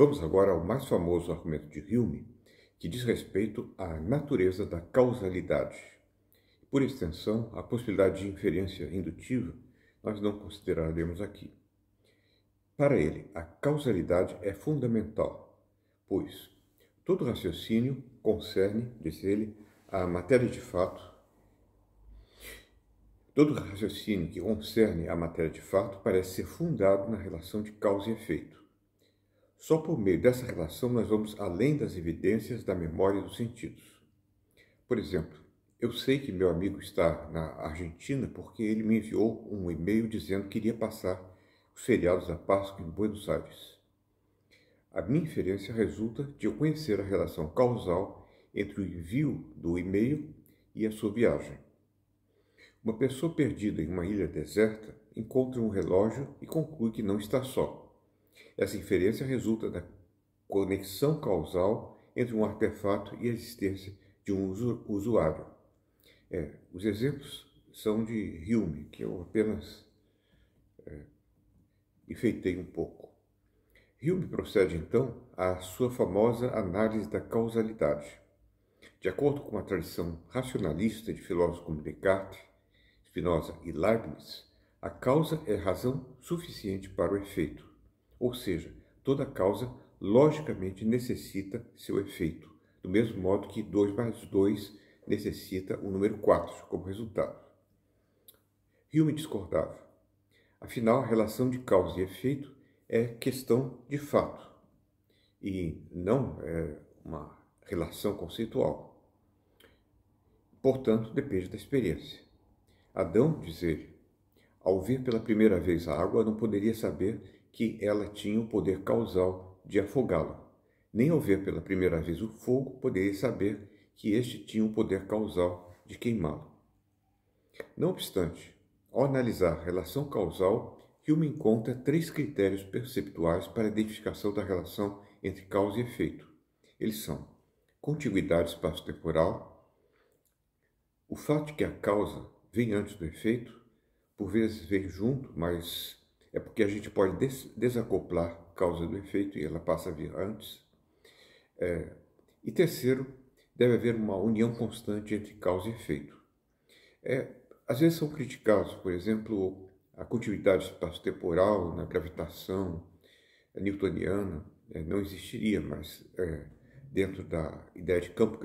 Vamos agora ao mais famoso argumento de Hume, que diz respeito à natureza da causalidade. Por extensão, a possibilidade de inferência indutiva nós não consideraremos aqui. Para ele, a causalidade é fundamental, pois todo raciocínio concerne, diz ele, a matéria de fato. Todo raciocínio que concerne a matéria de fato parece ser fundado na relação de causa e efeito. Só por meio dessa relação nós vamos além das evidências da memória e dos sentidos. Por exemplo, eu sei que meu amigo está na Argentina porque ele me enviou um e-mail dizendo que iria passar os feriados da Páscoa em Buenos Aires. A minha inferência resulta de eu conhecer a relação causal entre o envio do e-mail e a sua viagem. Uma pessoa perdida em uma ilha deserta encontra um relógio e conclui que não está só. Essa inferência resulta da conexão causal entre um artefato e a existência de um usuário. Os exemplos são de Hume, que eu apenas enfeitei um pouco. Hume procede, então, à sua famosa análise da causalidade. De acordo com a tradição racionalista de filósofos como Descartes, Spinoza e Leibniz, a causa é razão suficiente para o efeito, ou seja, toda causa logicamente necessita seu efeito, do mesmo modo que 2 mais 2 necessita o número 4 como resultado. Hume discordava. Afinal, a relação de causa e efeito é questão de fato e não é uma relação conceitual. Portanto, depende da experiência. Adão, diz ele, ao ver pela primeira vez a água, não poderia saber que ela tinha o poder causal de afogá-lo. Nem ao ver pela primeira vez o fogo, poderia saber que este tinha o poder causal de queimá-lo. Não obstante, ao analisar a relação causal, Hume encontra 3 critérios perceptuais para a identificação da relação entre causa e efeito. Eles são contiguidade espaço-temporal, o fato de que a causa vem antes do efeito, por vezes vem junto, mas é porque a gente pode desacoplar a causa do efeito e ela passa a vir antes. E terceiro, deve haver uma união constante entre causa e efeito. Às vezes são criticados, por exemplo, a continuidade espaço-temporal na gravitação newtoniana não existiria, mas dentro da ideia de campo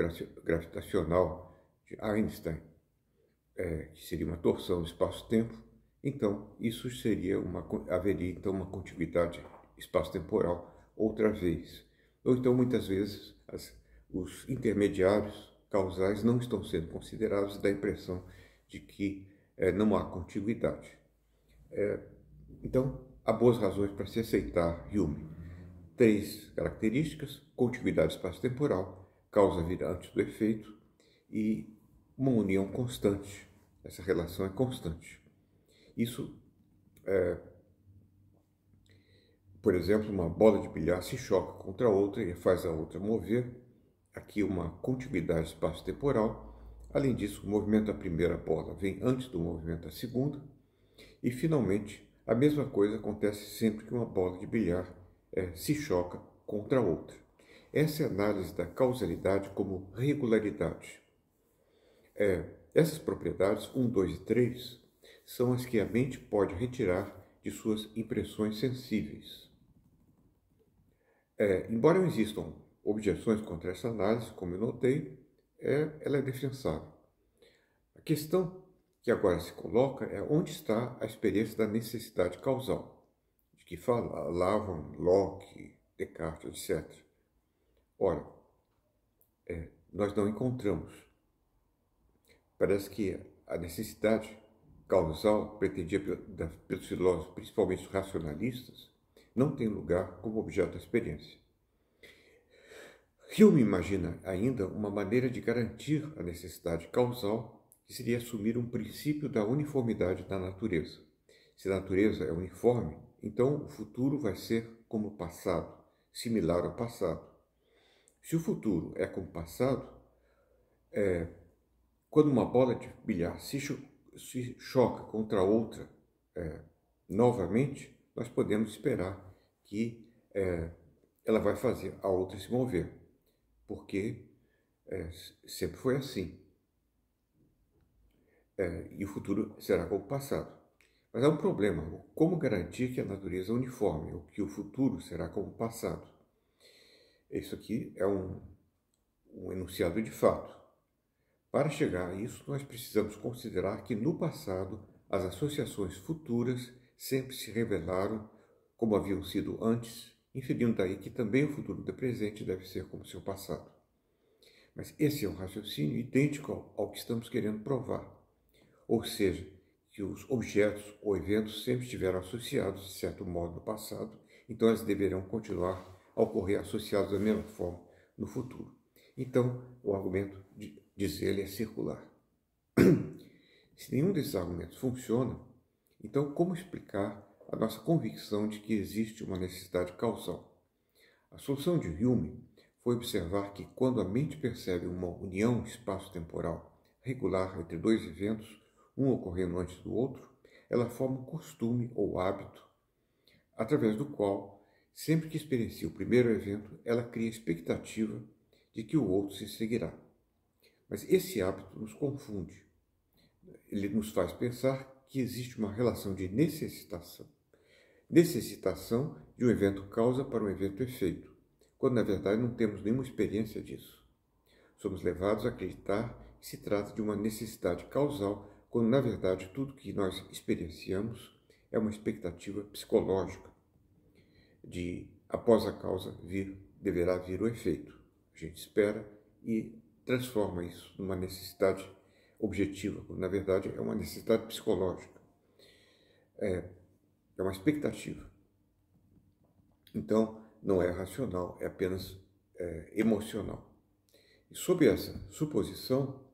gravitacional de Einstein, que seria uma torção do espaço-tempo, então isso haveria então uma continuidade espaço-temporal outra vez. Ou então, muitas vezes, os intermediários causais não estão sendo considerados e dá a impressão de que não há contiguidade. Então, há boas razões para se aceitar Hume. 3 características: contiguidade espaço-temporal, causa vir antes do efeito e uma união constante. Essa relação é constante. Isso, por exemplo, uma bola de bilhar se choca contra a outra e faz a outra mover. Aqui uma contiguidade espaço-temporal. Além disso, o movimento da primeira bola vem antes do movimento da segunda. E, finalmente, a mesma coisa acontece sempre que uma bola de bilhar se choca contra a outra. Essa é a análise da causalidade como regularidade. Essas propriedades, 1, 2 e 3, são as que a mente pode retirar de suas impressões sensíveis. Embora não existam objeções contra essa análise, como eu notei, ela é defensável. A questão que agora se coloca é onde está a experiência da necessidade causal, de que falavam Locke, Descartes, etc. Ora, nós não encontramos. Parece que a necessidade causal pretendida pelos filósofos, principalmente os racionalistas, não tem lugar como objeto da experiência. Hume imagina ainda uma maneira de garantir a necessidade causal, que seria assumir um princípio da uniformidade da natureza. Se a natureza é uniforme, então o futuro vai ser como o passado, similar ao passado. Se o futuro é como o passado, quando uma bola de bilhar se choca contra outra novamente, nós podemos esperar que ela vai fazer a outra se mover, porque sempre foi assim. E o futuro será como o passado. Mas há um problema: como garantir que a natureza é uniforme, ou que o futuro será como o passado? Isso aqui é um enunciado de fato. Para chegar a isso, nós precisamos considerar que no passado as associações futuras sempre se revelaram como haviam sido antes, inferindo daí que também o futuro do presente deve ser como seu passado. Mas esse é um raciocínio idêntico ao que estamos querendo provar, ou seja, que os objetos ou eventos sempre estiveram associados de certo modo no passado, então eles deverão continuar a ocorrer associados da mesma forma no futuro. Então, o argumento, diz ele, é circular. Se nenhum desses argumentos funciona, então como explicar a nossa convicção de que existe uma necessidade causal? A solução de Hume foi observar que quando a mente percebe uma união espaço-temporal regular entre dois eventos, um ocorrendo antes do outro, ela forma um costume ou hábito, através do qual, sempre que experiencia o primeiro evento, ela cria a expectativa de que o outro se seguirá. Mas esse hábito nos confunde. Ele nos faz pensar que existe uma relação de necessitação de um evento causa para um evento efeito, quando na verdade não temos nenhuma experiência disso. Somos levados a acreditar que se trata de uma necessidade causal, quando na verdade tudo que nós experienciamos é uma expectativa psicológica de, após a causa deverá vir o efeito. A gente espera e transforma isso numa necessidade objetiva, quando na verdade é uma necessidade psicológica. É uma expectativa. Então, não é racional, é apenas emocional. E sob essa suposição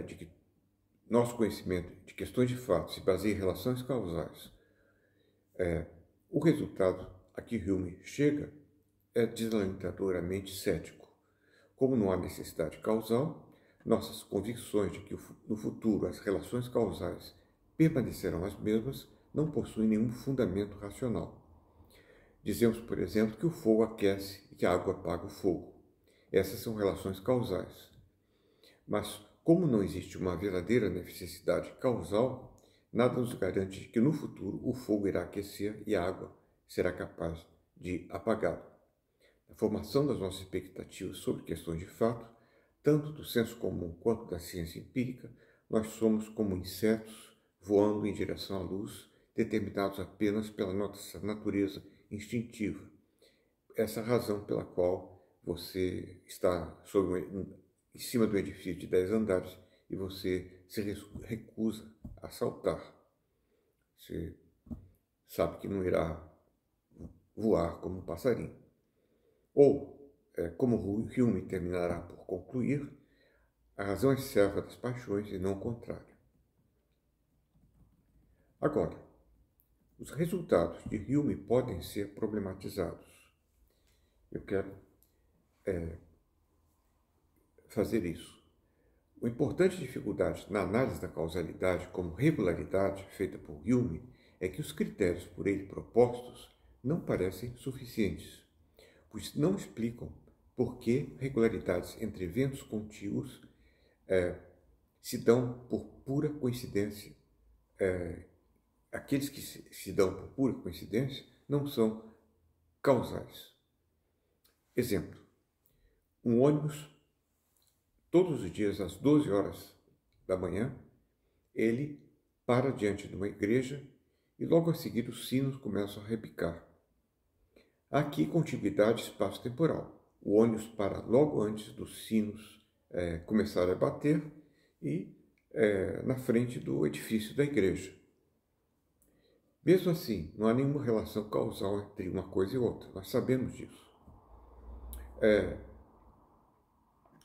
de que nosso conhecimento de questões de fato se baseia em relações causais, o resultado a que Hume chega é desalentadoramente cético. Como não há necessidade causal, nossas convicções de que no futuro as relações causais permanecerão as mesmas não possuem nenhum fundamento racional. Dizemos, por exemplo, que o fogo aquece e que a água apaga o fogo. Essas são relações causais. Mas, como não existe uma verdadeira necessidade causal, nada nos garante que no futuro o fogo irá aquecer e a água será capaz de apagá-lo. Na formação das nossas expectativas sobre questões de fato, tanto do senso comum quanto da ciência empírica, nós somos como insetos voando em direção à luz, determinados apenas pela nossa natureza instintiva. Essa é a razão pela qual você está em cima do edifício de 10 andares e você se recusa a saltar. Você sabe que não irá voar como um passarinho. Ou, como Hume terminará por concluir, a razão é serva das paixões e não o contrário. Agora, os resultados de Hume podem ser problematizados. Eu quero fazer isso. Uma importante dificuldade na análise da causalidade como regularidade feita por Hume é que os critérios por ele propostos não parecem suficientes, pois não explicam por que regularidades entre eventos contíguos se dão por pura coincidência. Aqueles que se dão por pura coincidência não são causais. Exemplo: um ônibus, todos os dias às 12 horas da manhã, ele para diante de uma igreja e logo a seguir os sinos começam a repicar. Há aqui contiguidade espaço-temporal. O ônibus para logo antes dos sinos começarem a bater e na frente do edifício da igreja. Mesmo assim, não há nenhuma relação causal entre uma coisa e outra. Nós sabemos disso.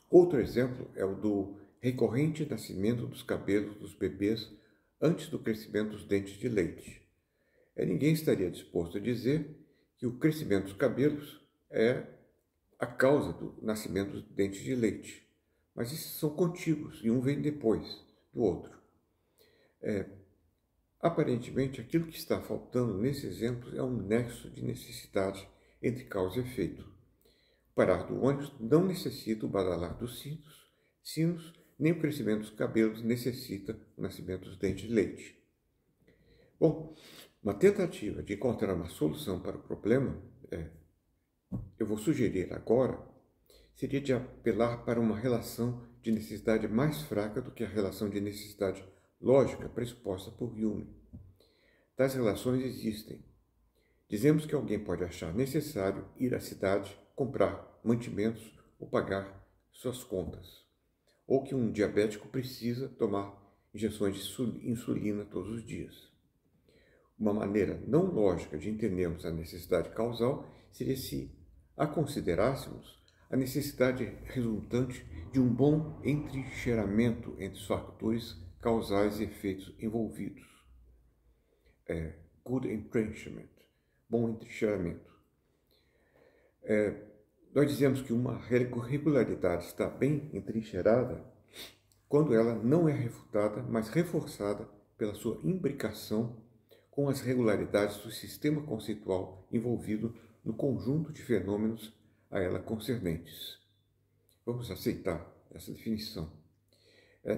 Outro exemplo é o do recorrente nascimento dos cabelos dos bebês antes do crescimento dos dentes de leite. Ninguém estaria disposto a dizer que o crescimento dos cabelos é a causa do nascimento dos dentes de leite. Mas esses são contíguos e um vem depois do outro. Aparentemente, aquilo que está faltando nesse exemplo é um nexo de necessidade entre causa e efeito. O parar do ônibus não necessita o badalar dos sinos, nem o crescimento dos cabelos necessita o nascimento dos dentes de leite. Bom, uma tentativa de encontrar uma solução para o problema, eu vou sugerir agora, seria de apelar para uma relação de necessidade mais fraca do que a relação de necessidade lógica pressuposta por Hume. Tais relações existem. Dizemos que alguém pode achar necessário ir à cidade, comprar mantimentos ou pagar suas contas. Ou que um diabético precisa tomar injeções de insulina todos os dias. Uma maneira não lógica de entendermos a necessidade causal seria se a considerássemos a necessidade resultante de um bom entrincheiramento entre os fatores causais e efeitos envolvidos. Good entrenchment, bom entrincheiramento. Nós dizemos que uma regularidade está bem entrincheirada quando ela não é refutada, mas reforçada pela sua imbricação com as regularidades do sistema conceitual envolvido no conjunto de fenômenos a ela concernentes. Vamos aceitar essa definição.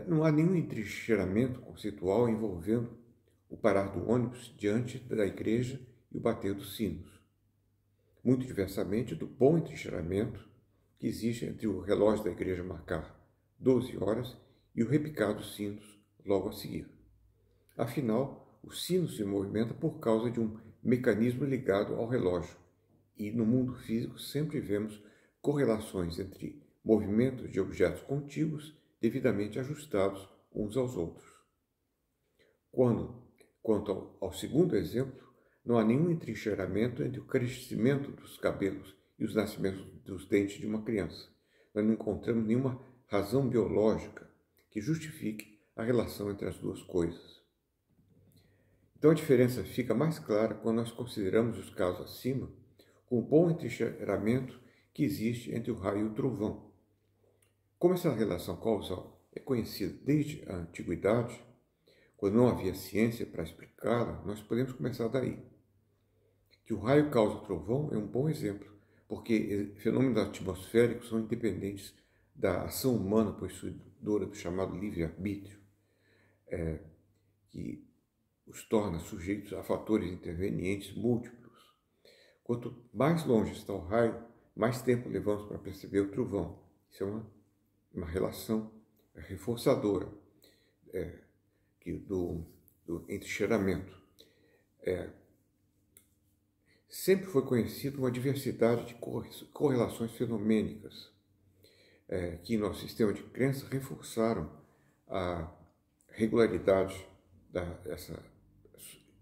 Não há nenhum entrincheiramento conceitual envolvendo o parar do ônibus diante da igreja e o bater dos sinos. Muito diversamente do bom entrincheiramento que existe entre o relógio da igreja marcar 12 horas e o repicar dos sinos logo a seguir. Afinal, o sino se movimenta por causa de um mecanismo ligado ao relógio, e no mundo físico sempre vemos correlações entre movimentos de objetos contíguos devidamente ajustados uns aos outros. Quanto ao segundo exemplo, não há nenhum entrincheiramento entre o crescimento dos cabelos e os nascimentos dos dentes de uma criança. Nós não encontramos nenhuma razão biológica que justifique a relação entre as duas coisas. Então a diferença fica mais clara quando nós consideramos os casos acima com o bom entrincheiramento que existe entre o raio e o trovão. Como essa relação causal é conhecida desde a antiguidade, quando não havia ciência para explicá-la, nós podemos começar daí. Que o raio causa o trovão é um bom exemplo, porque fenômenos atmosféricos são independentes da ação humana possuidora do chamado livre-arbítrio, que os torna sujeitos a fatores intervenientes múltiplos. Quanto mais longe está o raio, mais tempo levamos para perceber o trovão. Isso é uma relação reforçadora do entrincheiramento. Sempre foi conhecida uma diversidade de correlações fenomênicas que, em nosso sistema de crença, reforçaram a regularidade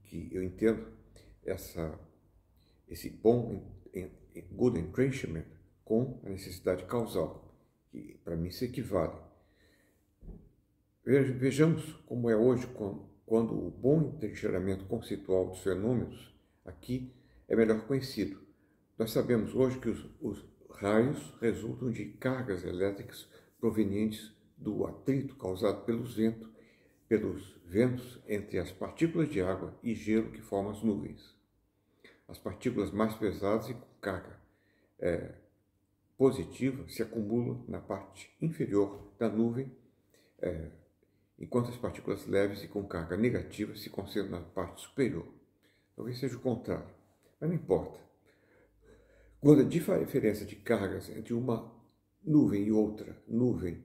que eu entendo, esse bom good entrenchment com a necessidade causal, que para mim se equivale. Vejamos como é hoje quando o bom entrincheiramento conceitual dos fenômenos aqui é melhor conhecido. Nós sabemos hoje que os raios resultam de cargas elétricas provenientes do atrito causado pelos ventos entre as partículas de água e gelo que formam as nuvens. As partículas mais pesadas e com carga positiva se acumulam na parte inferior da nuvem, enquanto as partículas leves e com carga negativa se concentram na parte superior. Talvez seja o contrário, mas não importa. Quando a diferença de cargas entre uma nuvem e outra nuvem,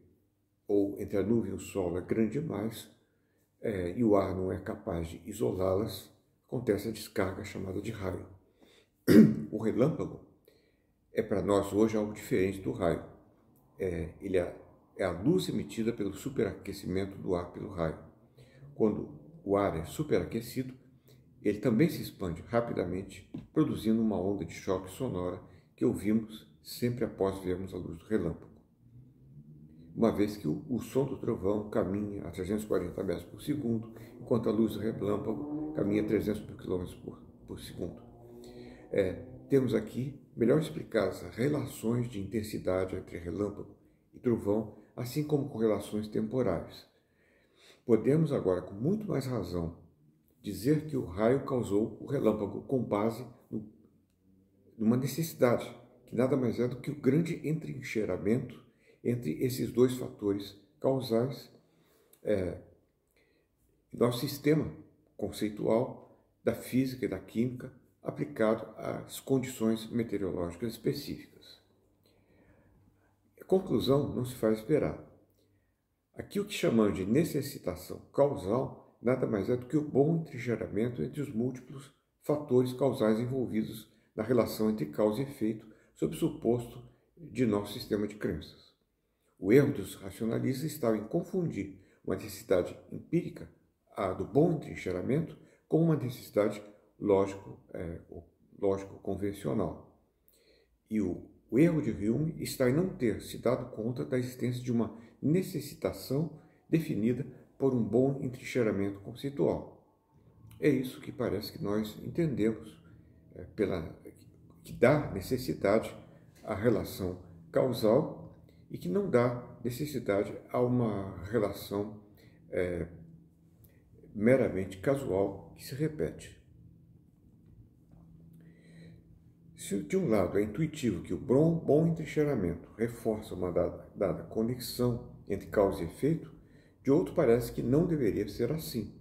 ou entre a nuvem e o solo, é grande demais, e o ar não é capaz de isolá-las, acontece a descarga chamada de raio. O relâmpago é para nós hoje algo diferente do raio. Ele é a luz emitida pelo superaquecimento do ar pelo raio. Quando o ar é superaquecido, ele também se expande rapidamente, produzindo uma onda de choque sonora que ouvimos sempre após vermos a luz do relâmpago. Uma vez que o som do trovão caminha a 340 metros por segundo, enquanto a luz do relâmpago caminha a 300 km por segundo. Temos aqui melhor explicadas as relações de intensidade entre relâmpago e trovão, assim como correlações temporais. Podemos agora, com muito mais razão, dizer que o raio causou o relâmpago com base uma necessidade, que nada mais é do que o grande entrincheiramento entre esses dois fatores causais, nosso sistema conceitual da física e da química aplicado às condições meteorológicas específicas. A conclusão não se faz esperar. Aqui o que chamamos de necessitação causal nada mais é do que o bom entrincheiramento entre os múltiplos fatores causais envolvidos na relação entre causa e efeito sob o suposto de nosso sistema de crenças. O erro dos racionalistas estava em confundir uma necessidade empírica, a do bom entrincheiramento, com uma necessidade lógico-convencional. E o erro de Hume está em não ter se dado conta da existência de uma necessitação definida por um bom entrincheiramento conceitual. É isso que parece que nós entendemos, que dá necessidade à relação causal e que não dá necessidade a uma relação meramente casual que se repete. Se de um lado é intuitivo que o bom entrincheiramento reforça uma dada conexão entre causa e efeito, de outro parece que não deveria ser assim.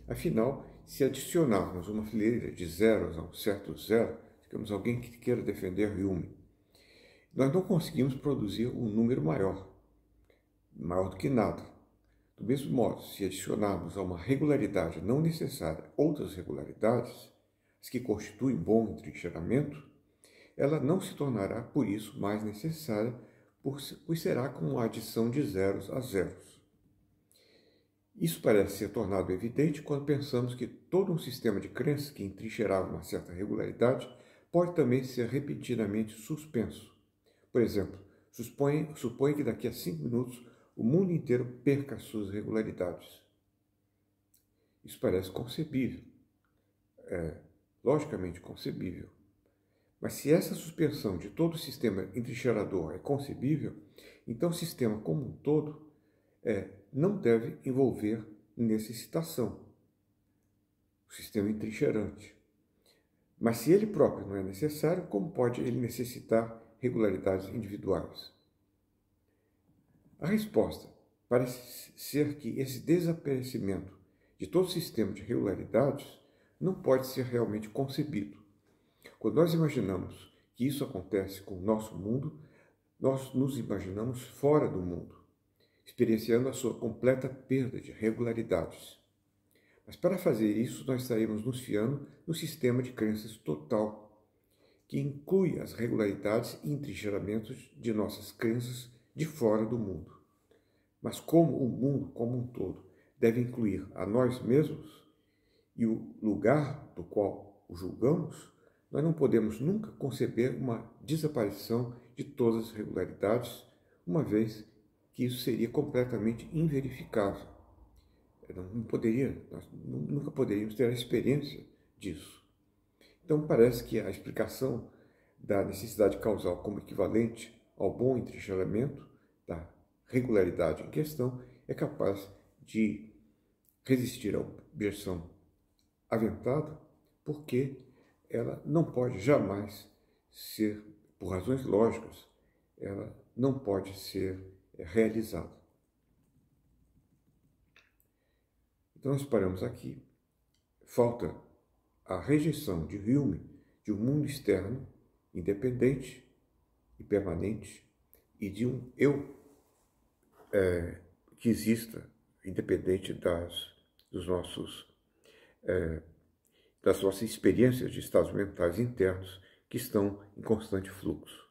Afinal, se adicionarmos uma fileira de zeros a um certo zero, digamos alguém que queira defender Hume, nós não conseguimos produzir um número maior do que nada. Do mesmo modo, se adicionarmos a uma regularidade não necessária outras regularidades, as que constituem bom entrincheiramento, ela não se tornará, por isso, mais necessária, pois será como a adição de zeros a zeros. Isso parece ser tornado evidente quando pensamos que todo um sistema de crenças que entrincheirava uma certa regularidade pode também ser repentinamente suspenso. Por exemplo, suponha que daqui a 5 minutos o mundo inteiro perca as suas regularidades. Isso parece concebível, logicamente concebível. Mas se essa suspensão de todo o sistema entrincheirador é concebível, então o sistema como um todo não deve envolver necessitação, o sistema entrincheirante. Mas se ele próprio não é necessário, como pode ele necessitar regularidades individuais? A resposta parece ser que esse desaparecimento de todo o sistema de regularidades não pode ser realmente concebido. Quando nós imaginamos que isso acontece com o nosso mundo, nós nos imaginamos fora do mundo, experienciando a sua completa perda de regularidades. Mas para fazer isso, nós estaremos nos fiando no sistema de crenças total, que inclui as regularidades e entrincheiramentos de nossas crenças de fora do mundo. Mas como o mundo como um todo deve incluir a nós mesmos e o lugar do qual o julgamos, nós não podemos nunca conceber uma desaparição de todas as regularidades, uma vez que isso seria completamente inverificável. Nós nunca poderíamos ter a experiência disso. Então parece que a explicação da necessidade causal como equivalente ao bom entrincheiramento da regularidade em questão é capaz de resistir à objeção aventada, porque ela não pode jamais ser, por razões lógicas, ela não pode ser realizada. Então nós paramos aqui. Falta a rejeição de Hume de um mundo externo, independente e permanente, e de um eu que exista, independente das nossas experiências de estados mentais internos que estão em constante fluxo.